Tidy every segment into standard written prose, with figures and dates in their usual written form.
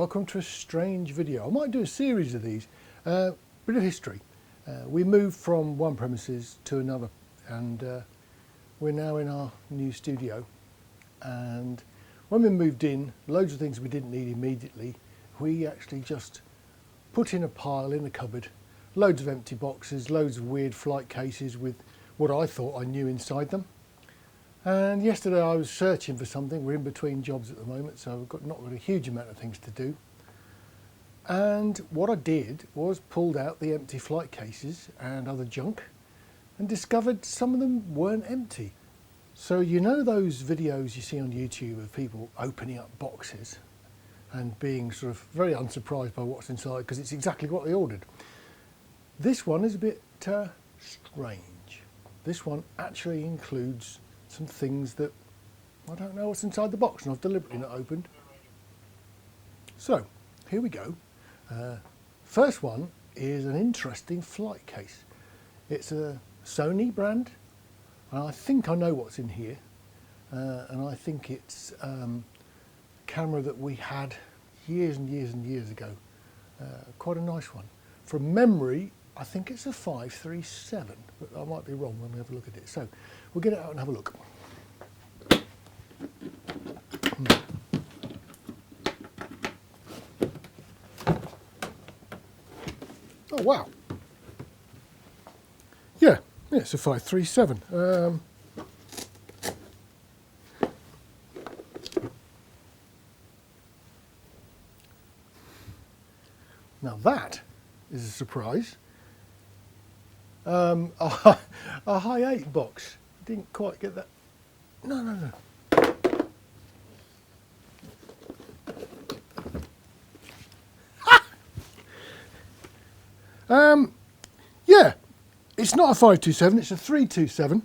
welcome to a strange video. I might do a series of these. Bit of history. We moved from one premises to another, and we're now in our new studio. And when we moved in, loads of things we didn't need immediately, we actually just put in a pile in the cupboard, loads of empty boxes, loads of weird flight cases with what I thought I knew inside them. And yesterday I was searching for something. We're in between jobs at the moment, so we've not got a huge amount of things to do. And what I did was pulled out the empty flight cases and other junk and discovered some of them weren't empty. So you know those videos you see on YouTube of people opening up boxes and being sort of very unsurprised by what's inside because it's exactly what they ordered. This one is a bit strange. This one actually includes some things that I don't know what's inside the box, and I've deliberately not opened. So here we go. First one is an interesting flight case. It's a Sony brand, and I think I know what's in here. And I think it's a camera that we had years and years and years ago. Quite a nice one. From memory, I think it's a 537, but I might be wrong when we have a look at it. So we'll get it out and have a look. Oh wow! Yeah, it's a 537. Now that is a surprise. A Hi 8 box. Didn't quite get that. No. Yeah, it's not a 527, it's a 327.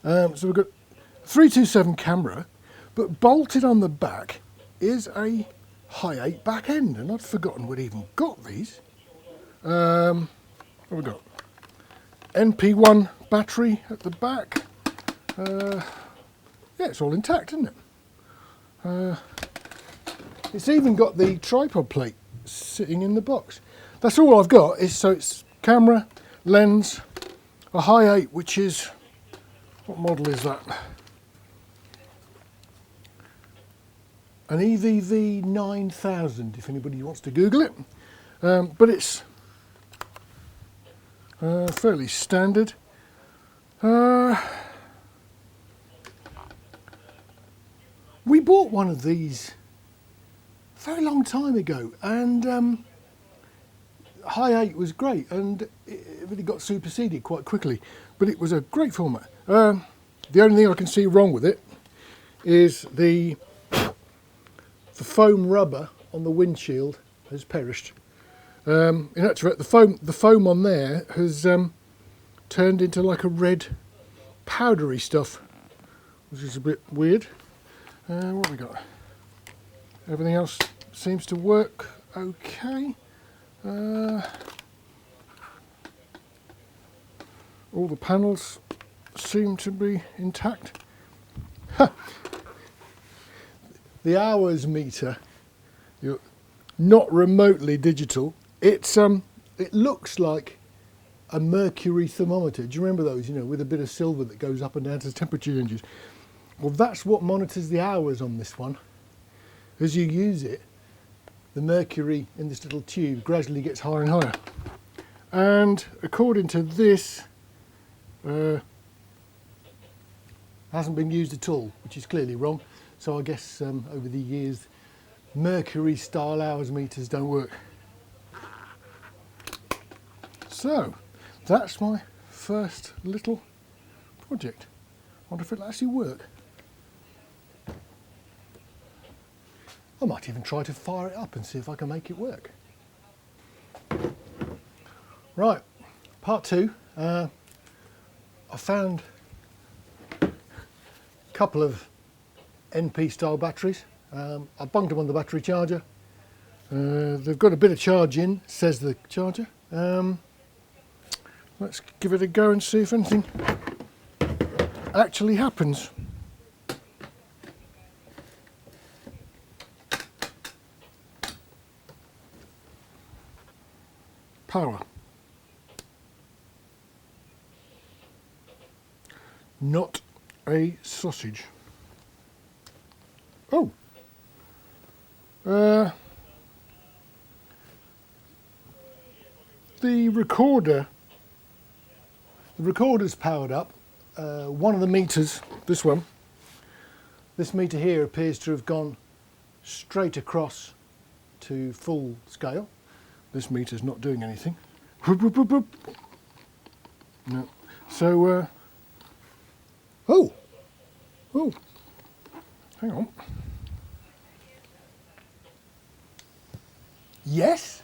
So we've got a 327 camera, but bolted on the back is a Hi 8 back end, and I'd forgotten we'd even got these. What have we got? NP1 battery at the back. Yeah, it's all intact, isn't it? It's even got the tripod plate sitting in the box. That's all I've got. So it's camera, lens, a Hi 8, which is, what model is that? An EVV 9000, if anybody wants to Google it. But it's fairly standard. We bought one of these a very long time ago, and Hi 8 was great, and it really got superseded quite quickly, but it was a great format. The only thing I can see wrong with it is the foam rubber on the windshield has perished. In actual fact, the foam on there has turned into like a red powdery stuff, which is a bit weird. What have we got? Everything else seems to work okay. All the panels seem to be intact. The hours meter, not remotely digital. It looks like a mercury thermometer. Do you remember those? You know, with a bit of silver that goes up and down as temperature changes. Well, that's what monitors the hours on this one. As you use it, the mercury in this little tube gradually gets higher and higher. And according to this, hasn't been used at all, which is clearly wrong. So I guess over the years, mercury style hours meters don't work. So that's my first little project. I wonder if it'll actually work. I might even try to fire it up and see if I can make it work. Right, part two. I found a couple of NP style batteries. I bunged them on the battery charger. They've got a bit of charge in, says the charger. Let's give it a go and see if anything actually happens. power. Not a sausage. Oh. The recorder's powered up. One of the meters, this meter here appears to have gone straight across to full scale. This meter's not doing anything. No. So, oh, hang on. Yes,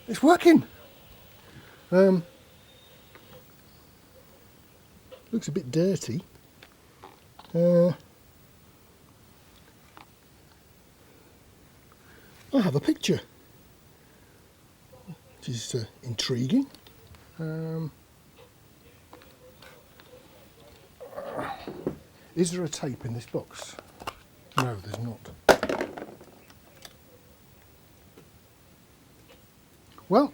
it's working. Looks a bit dirty. I have a picture, which is intriguing. Is there a tape in this box? No, there's not. Well,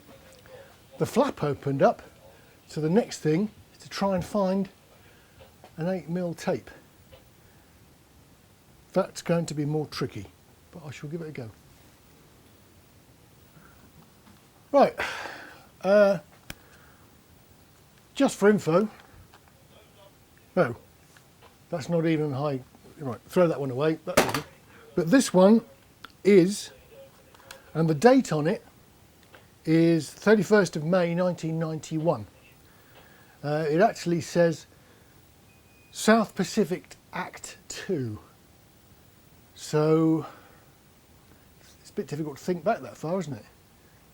the flap opened up, so the next thing is to try and find an 8mm tape. That's going to be more tricky, but I shall give it a go. Right, just for info, no, that's not even high, right, throw that one away, but this one is, and the date on it is 31st of May 1991. It actually says South Pacific Act 2. So it's a bit difficult to think back that far, isn't it?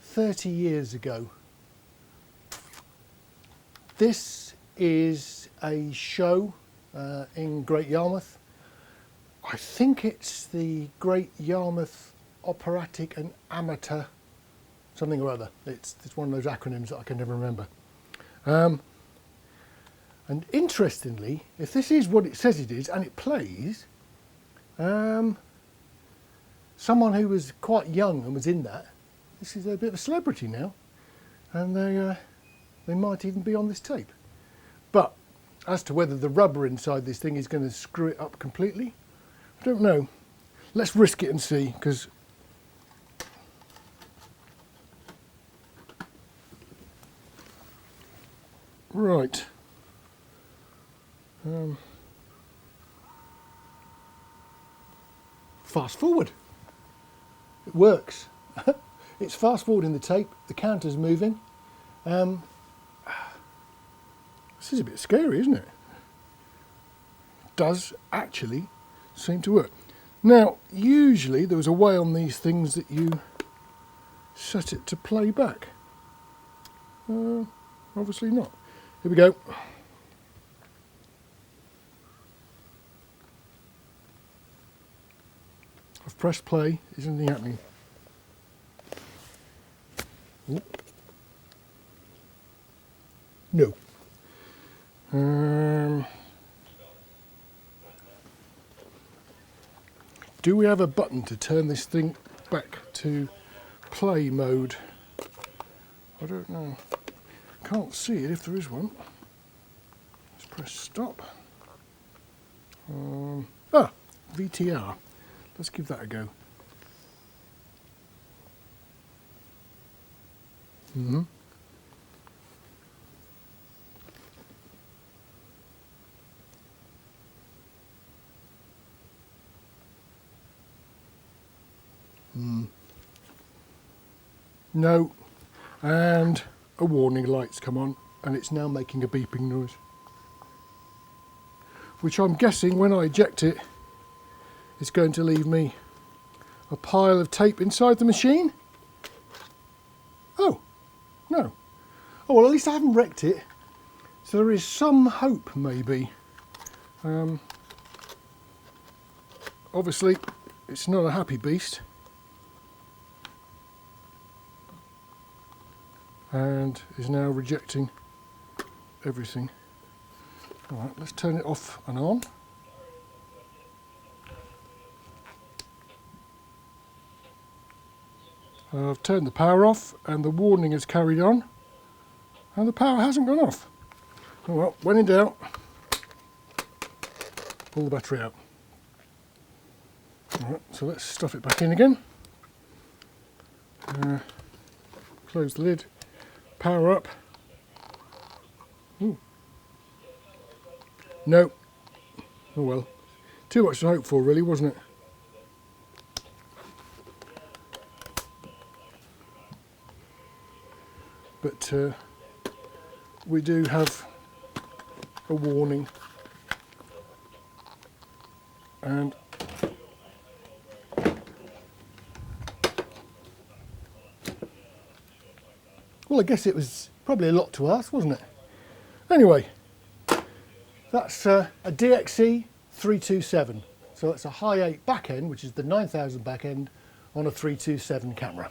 30 years ago. This is a show in Great Yarmouth. I think it's the Great Yarmouth Operatic and Amateur something or other. It's one of those acronyms that I can never remember. And interestingly, if this is what it says it is and it plays, someone who was quite young and was in that, this is a bit of a celebrity now, and they might even be on this tape. But as to whether the rubber inside this thing is going to screw it up completely, I don't know. Let's risk it and see, because right. Fast forward. It works. It's fast forwarding the tape. The counter's moving. This is a bit scary, isn't it? Does actually seem to work. Now, usually there was a way on these things that you set it to play back. Obviously not. Here we go. I've pressed play. Is anything happening? Ooh. No. Do we have a button to turn this thing back to play mode? I don't know. Can't see it if there is one. Let's press stop. VTR. Let's give that a go. Mm-hmm. No, and a warning light's come on, and it's now making a beeping noise, which I'm guessing when I eject it, it's going to leave me a pile of tape inside the machine. Oh, no. Oh, well, at least I haven't wrecked it, so there is some hope, maybe. Obviously, it's not a happy beast. And is now rejecting everything. All right, let's turn it off and on. I've turned the power off and the warning has carried on and the power hasn't gone off. Oh well, when in doubt, pull the battery out. Alright, so let's stuff it back in again. Close the lid, power up. Ooh. No. Oh well. Too much to hope for really, wasn't it? But we do have a warning, and well, I guess it was probably a lot to ask, wasn't it? Anyway, that's a DXC 327, so that's a Hi 8 back end, which is the 9000 back end on a 327 camera.